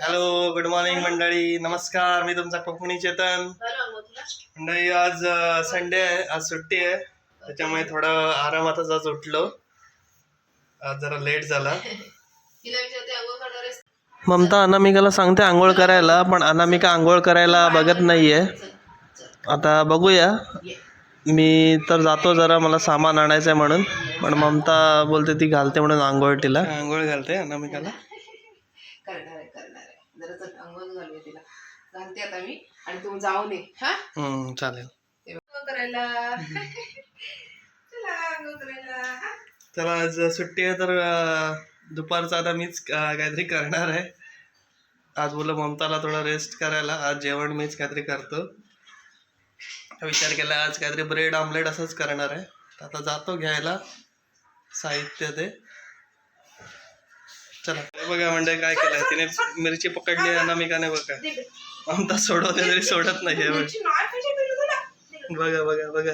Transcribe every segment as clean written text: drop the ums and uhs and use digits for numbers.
Hello, good morning मंडळी. नमस्कार, मी तुमचा कोकणी चेतन. मंडळी, आज संडे आहे, आज सुट्टी आहे, त्याच्यामुळे थोडं आरामातच आज उठलो. आज जरा लेट झाला. ममता अनामिकाला सांगते आंघोळ करायला, पण अनामिका आंघोळ करायला बघत नाहीये. आता बघूया. मी तर जातो, जरा मला सामान आणायचं आहे म्हणून, पण ममता बोलते ती घालते म्हणून आंघोळ. तिला आंघोळ घालते अनामिकाला. जरा अंघोळ घालूया तिला. घालते आता मी आणि तू जाऊन ये. हा चालेल. करायला चला अंघोळ करायला. चला, आज सुट्टी आहे तर दुपारचं आता मीच काहीतरी करणार आहे. आज बोललो ममताला थोडा रेस्ट करायला, आज जेवण मीच काहीतरी करतो. विचार केला आज काहीतरी ब्रेड ऑमलेट असंच करणार आहे. आता जातो घ्यायला साहित्य ते. चला, बघा म्हणजे काय केलंय तिने. मिरची पकडली अनामिकाने. बघा, ममता सोडवते तरी सोडत नाहीये. बघा बघा बघा,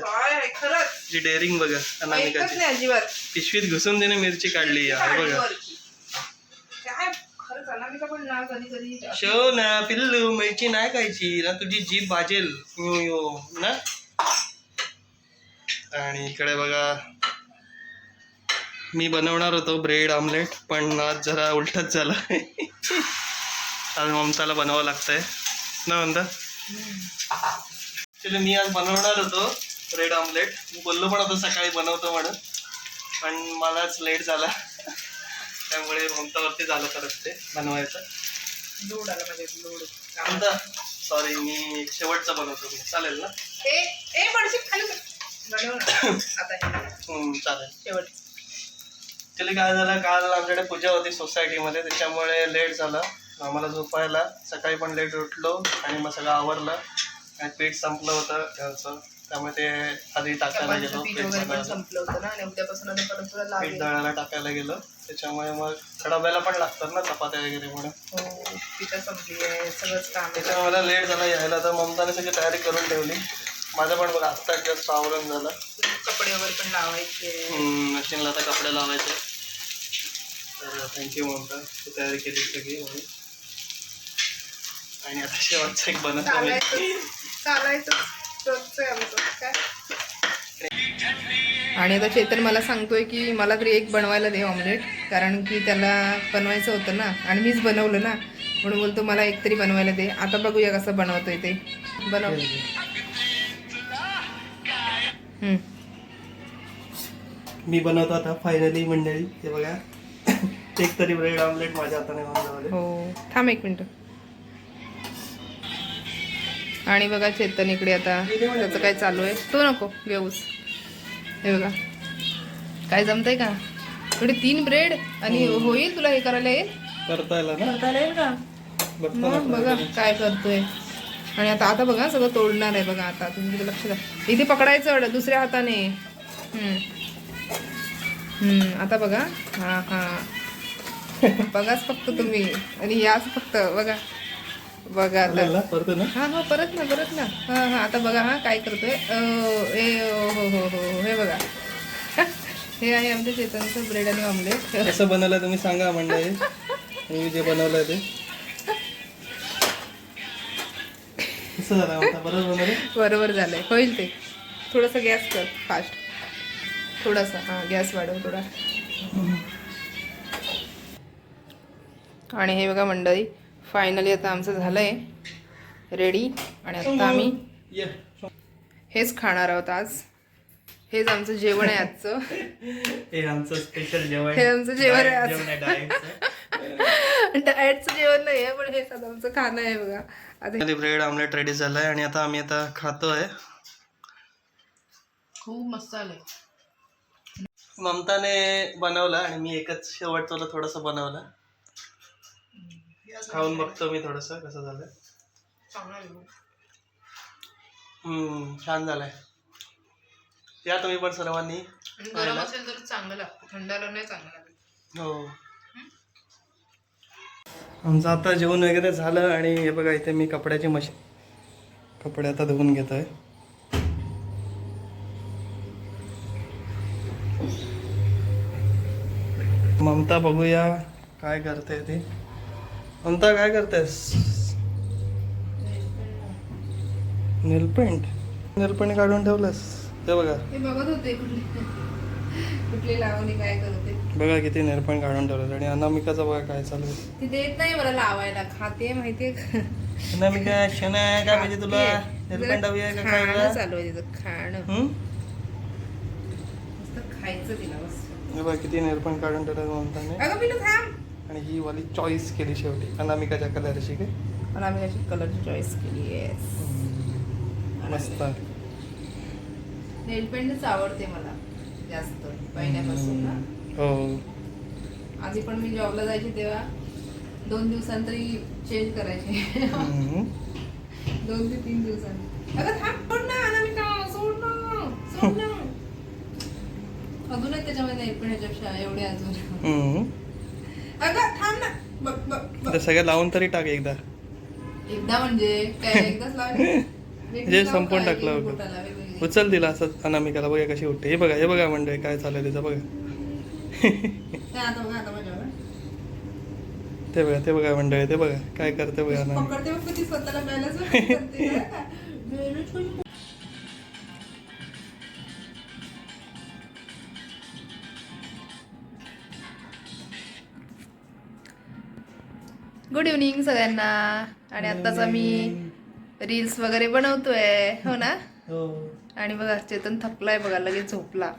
जी डेअरिंग बघा अनामिकाची. पिशवीत घुसून तिने मिरची काढली. बघा, शो ना पिल्लू, मिरची नाही खायची ना, तुझी जीभ भाजेल ना. आणि इकडे बघा, मी बनवणार होतो ब्रेड ऑमलेट, पण आज जरा उलटच झालं. आज ममताला बनवावं लागतंय ना म्हणता. ॲक्च्युली मी आज बनवणार होतो ब्रेड ऑमलेट. मी बोललो पण होतो सकाळी बनवतो म्हणून, पण मलाच लेट झाला, त्यामुळे ममतावरती झालं परत ते बनवायचं. लोड आला म्हणजे लोड. ममता सॉरी, मी शेवटचं बनवतो. मी चालेल ना? चालेल. शेवट ॲक्च्युली काय झालं, काल आमच्याकडे पूजा होती सोसायटीमध्ये, त्याच्यामुळे लेट झालं आम्हाला झोपायला. सकाळी पण लेट उठलो आणि मग सगळं आवरलं आणि पीठ संपलं होतं घरचं, त्यामुळे ते आधी टाकायला गेलो. पीठ संपलं होतं ना, आणि उद्यापासून पीठ दळायला टाकायला गेलो, त्याच्यामुळे मग डब्याला पण लागतात ना चपात्या वगैरे म्हणून. पिठं संपली आहे, सगळंच काम. त्याच्यामुळे मला लेट झाला यायला. तर ममताने सगळी तयारी करून ठेवली. माझं पण बघा आत्ता जस्ट आवरण झालं. कपडे वगैरे पण लावायचे, मशीनला आता कपडे लावायचे. तर थँक्यू ममता, तू तयारी केली सगळी म्हणून. आणि आता शेवटचं एक बनवतो मी. आणि आता चेतन मला सांगतोय की मला तरी एक बनवायला दे ऑमलेट, कारण की त्याला बनवायचं होतं ना, आणि मीच बनवलं ना, म्हणून बोलतो मला एक तरी बनवायला दे. आता बघूया कसं बनवतोय ते. बनव. मी बनवतो आता फायनली मंडळी. हे बघा, एक तरी ब्रेड ऑमलेट माझ्या हाताने बनवलं. हो, थांब एक मिनिट. आणि बघा चेतन इकडे आता त्याचं काय चालू आहे. तो नको घेऊस. हे बघा काय जमतंय का. इकडे 3 ब्रेड आणि होईल तुला हे करायला येईल. करता येईल का. मग बघा काय करतोय. आणि आता बघा सगळं तोडणार आहे. बघा आता तुम्ही लक्ष द्या. इथे पकडायचं दुसऱ्या हाताने. आता बघा. हा बघाच फक्त तुम्ही, आणि याच फक्त बघा. बघा आता परत ना. हा परत ना. हा आता बघा हा काय करतोय. हो हे बघा. हे आहे आमच्या चेतनचं ब्रेड आणि ऑमलेट. कसं बनवलं तुम्ही सांगा मंडळी. मी जे बनवलंय ते कसं झालं. बरोबर झालंय. होईल ते. थोडंसं गॅस कर फास्ट. थोडासा गॅस वाढव थोडा. आणि हे बघा मंडळी, फायनली आता आमचं झालंय रेडी. आणि आता आम्ही हेच खाणार आहोत आज. हेच आमचं जेवण आहे आजचं. हे आमचं स्पेशल जेवण. हे आमचं जेवण आहे आज. डाएटचं जेवण नाही आहे, पण हेच आता आमचं खाणं आहे. बघा आता ब्रेड ऑमलेट रेडी झालंय आणि आता आम्ही आता खातोय. खूप मस्त आलंय. ममताने बनवलं आणि मी एकच शेवटचं थोडंसं बनवलं. खाऊन बघतो मी थोडंसं कसं झालंय. छान झालंय. या तुम्ही पण सर्वांनी. गरम असेल तर चांगलं लागतं, थंड आलं नाही चांगलं लागत. हो. आमचं आता जेवण वगैरे झालं आणि हे बघा इथे मी कपड्याची मशीन, कपडे आता धुवून घेतोय. ममता बघूया काय करते ती. ममता काय करतेस? नेलपेंट नेलपेंट काढून ठेवलंस ते बघा. ते बघत होते कुठली लावणी काय करते. बघा किती नेलपेंट काढून ठेवलं. आणि अनामिकाचं बघा काय चालू आहे. ती देत नाही मला लावायला, खाते माहितीये का? अनामिका शना काय पाहिजे तुला? नेलपेंट हवी आहे का काय खाणं चालू आहे तिचं, खाणं. हम्म? नुसतं खायचं तिला बस. हे बघा किती नेलपेंट काढून ठेवलं ममताने. अगं पिलू थांब. आणि ही वाली चॉईस केली शेवटी अनामिकाच्या कलरची काय. मला आम्ही अशी कलरची चॉईस केली आहे. मस्त. नेल पेंटच आवडते मला जास्त पहिल्यापासून ना. हो. आधी पण मी जॉबला जायचे तेव्हा 2 दिवसांतरी चेंज करायचे. 2 ते 3 दिवसांनी. अगं थांब, सोड ना अनामिका, सोड ना, सोड ना. अजून आहेत त्याच्यामध्ये नेल पेंट ह्याच्यापेक्षा एवढे अजून. अगं थांब ना. बघ बघ बघ. ते सगळं लावून तरी टाक एकदा. एकदा म्हणजे काय एकदाच लावले. जे संपून टाकलं होतं. उचल दिला असं अनामिकाला. बघा कशी उठते. हे बघा मंडळी काय चाललंय तिचं बघा. आता बघा, आता माझ्यावर ते बघा मंडळी. ते बघा काय करते बघा अनामिका. पकडते बघ कधी स्वतःला बॅलन्स करते. गुड इव्हनिंग सगळ्यांना. आणि आत्ताच आम्ही रील्स वगैरे बनवतोय हो ना. हो. आणि बघा चेतन थकलाय बघा, लगेच झोपला.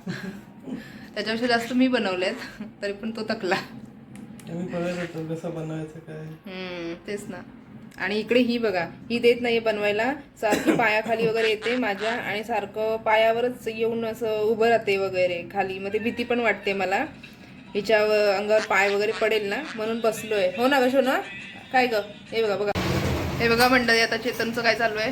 त्याच्यापेक्षा जास्त मी बनवलेत तरी पण तो थकला. मी बघत होतो कसं बनवायचं काय. तेच ना. आणि इकडे ही बघा, ही देत नाहीये बनवायला. सारखी पायाखाली वगैरे येते माझ्या आणि सारखं पायावरच येऊन असं उभं राहते वगैरे खाली. मग ते भीती पण वाटते मला, हिच्या अंगावर पाय वगैरे पडेल ना, म्हणून बसलोय. हो ना कशो ना. काय ग, हे बघा बघा, हे बघा मंडळी. आता चेतनचं काय चालू आहे,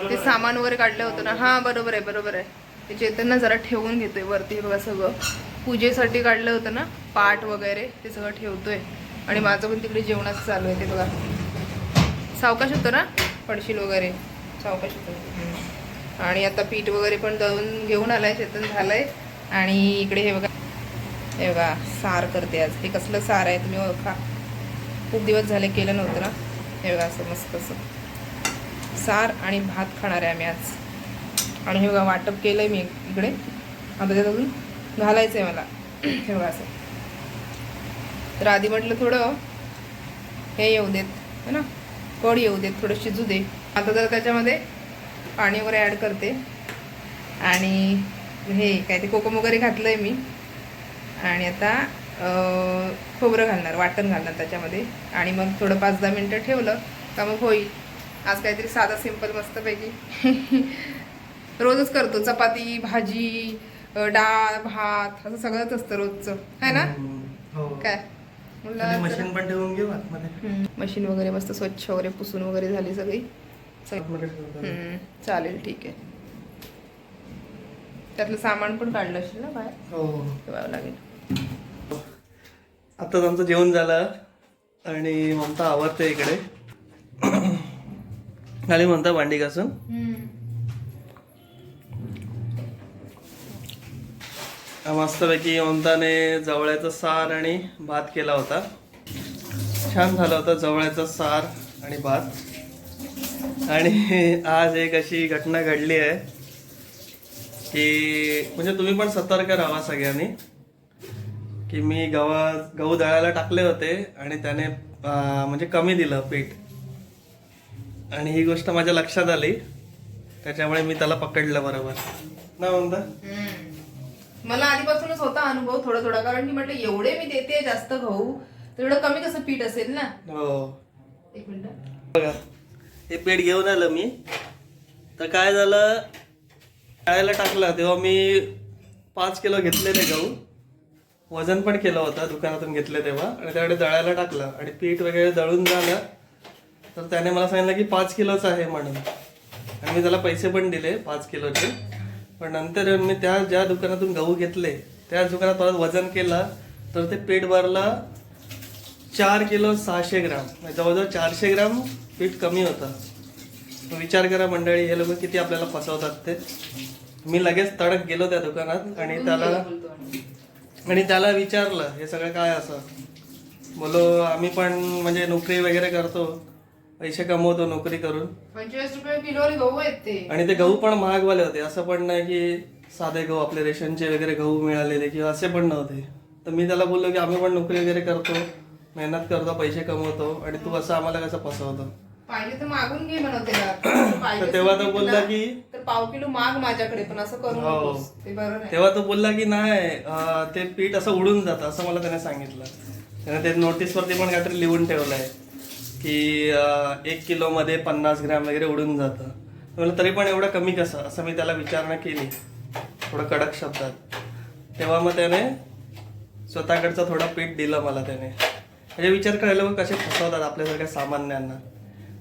ते सामान वगैरे काढलं होतं ना. हा बरोबर आहे बरोबर आहे. ते चेतन ना जरा ठेवून घेतोय वरती. बघा सगळं पूजेसाठी काढलं होतं ना, पाट वगैरे ते सगळं ठेवतोय. आणि माझं पण तिकडे जेवणाचं चालू आहे. ते बघा सावकाश होतं ना, पडशील वगैरे, सावकाश होतं. आणि आता पीठ वगैरे पण दळून घेऊन आलाय चेतन, झालंय. आणि इकडे हे बघा सार करते आज. हे कसलं सार आहे तुम्ही ओळखा, खूप दिवस झाले केलं नव्हतं ना. हे बघा असं मस्त असं सार आणि भात खाणार आहे आम्ही आज. आणि हे बघा वाटप केलं आहे मी इकडे. आता त्यात अजून घालायचं आहे मला. हे बघा असं. तर आधी म्हटलं थोडं हे येऊ देत है ना, कढ येऊ देत, थोडं शिजू दे. आता जर त्याच्यामध्ये पाणी वगैरे ॲड करते. आणि हे काय ते कोकम वगैरे घातलं आहे मी. आणि आता खोबरं घालणार, वाटण घालणार त्याच्यामध्ये. आणि मग थोडं 5-10 मिनटं ठेवलं का मग होईल. आज काहीतरी साधा सिंपल मस्तपैकी. रोजच करतो, चपाती भाजी डाळ भात असं सगळंच असतं रोजचं है ना. काय मशीन पण ठेवून घेऊ आतमध्ये. मशीन वगैरे मस्त स्वच्छ वगैरे पुसून वगैरे झाली सगळी. चालेल ठीक आहे. त्यातलं सामान पण काढलं असेल ना बाहेर, ठेवावं लागेल. आताच आमचं जेवण झालं आणि ममता आवरते इकडे. खाली म्हणता भांडी घासून. मस्तपैकी ममताने जवळ्याचं सार आणि भात केला होता. छान झाला होता जवळ्याचा सार आणि भात. आणि आज एक अशी घटना घडली आहे की म्हणजे तुम्ही पण सतर्क राहा सगळ्यांनी. की मी गहू दळायला टाकले होते आणि त्याने म्हणजे कमी दिलं पीठ. आणि ही गोष्ट माझ्या लक्षात आली, त्याच्यामुळे मी त्याला पकडलं बरोबर ना म्हणता. मला आधीपासूनच होता अनुभव थोडा थोडा, कारण की म्हटलं एवढे मी देते जास्त गहू तर एवढं कमी कसं पीठ असेल ना. हो. एक मिनिट बघा हे पीठ घेऊन आलं मी. तर काय झालं, दळायला टाकलं तेव्हा मी 5 किलो घेतलेले गहू, वजन पण केलं होतं दुकानातून घेतले तेव्हा. आणि त्याकडे दळायला टाकलं आणि पीठ वगैरे दळून झालं. तर त्याने मला सांगितलं की 5 किलोचं आहे म्हणून. आणि मी त्याला पैसे पण दिले 5 किलोचे. पण नंतर येऊन मी त्या ज्या दुकानातून गहू घेतले त्याच दुकानात परत वजन केलं तर ते पीठ भरलं 4 किलो 600 ग्राम. जवळजवळ 400 ग्राम पीठ कमी होतं. विचार करा मंडळी, हे लोक किती आपल्याला फसवतात ते. मी लगेच तडक गेलो त्या दुकानात आणि त्याला विचारलं हे सगळं काय असं. बोलो आम्ही पण म्हणजे नोकरी वगैरे करतो, पैसे कमवतो नोकरी करून. 25 रुपये किलोवर गहू आहेत ते. आणि ते गहू पण महागवाले होते, असं पण नाही की साधे गहू आपले रेशनचे वगैरे गहू मिळालेले किंवा असे पण नव्हते. तर मी त्याला बोललो की आम्ही पण नोकरी वगैरे करतो, मेहनत करतो, पैसे कमवतो आणि तू असं आम्हाला कसं फसवतो. पाहिजे तर मागून घे म्हणत तर तेव्हा तो बोलला की तर पाव किलो माग माझ्याकडे, पण असं करू हो. नकोस, ते बरं नाही. तेव्हा तो बोलला की नाही ते पीठ असं उडून जातं असं मला त्याने सांगितलं. त्याने ते नोटीसवरती पण काहीतरी लिहून ठेवलं आहे की 1 किलोमध्ये 50 ग्रॅम वगैरे उडून जातं. मला तरी पण एवढं कमी कसं, असं मी त्याला विचारणा केली थोडं कडक शब्दात. तेव्हा मग त्याने स्वतःकडचं थोडं पीठ दिलं मला त्याने. म्हणजे विचार करायला लोक कसे फसवतात आपल्यासारख्या सामान्यांना.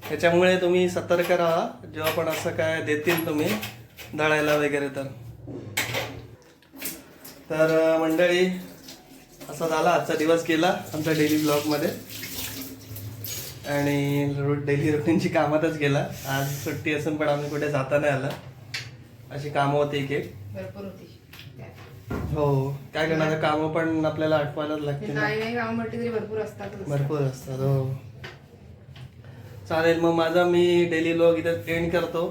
त्याच्यामुळे तुम्ही सतर्क राहा जेव्हा पण असं काय देतील तुम्ही दळायला वगैरे तर मंडळी असा झाला आजचा दिवस गेला आमच्या डेली ब्लॉगमध्ये आणि डेली रुटीनची कामातच गेला. आज सुट्टी असून पण आम्ही कुठे जाता नाही आला, अशी कामं होती एक भरपूर होती. हो. काय करणार, कामं पण आपल्याला आठवायलाच लागते ना. नाही कामं म्हटली तरी भरपूर असतात. भरपूर असतात. हो चालेल, मग माझा मी डेली व्लॉग इथे एंड करतो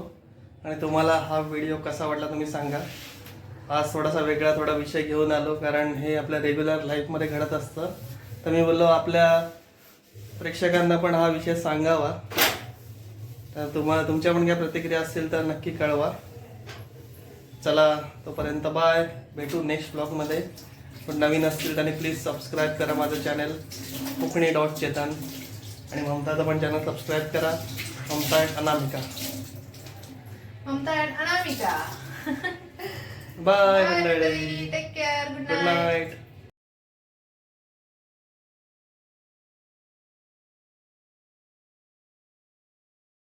आणि तुम्हाला हा व्हिडिओ कसा वाटला तुम्ही सांगा. आज थोडासा वेगळा थोडा विषय घेऊन आलो कारण हे आपल्या रेग्युलर लाईफमध्ये घडत असतं. तर मी बोललो आपल्या प्रेक्षकांना पण हा विषय सांगावा. तर तुम्हाला तुमच्या पण काही प्रतिक्रिया असतील तर नक्की कळवा. चला तोपर्यंत बाय, भेटू नेक्स्ट ब्लॉगमध्ये. पण नवीन असतील त्यांनी प्लीज सबस्क्राईब करा माझं चॅनल कोकणी.चेतन आणि ममताचं पण चॅनल सबस्क्राईब करा, ममता अँड अनामिका. बाय मंडळी, टेक केअर, गुड नाईट.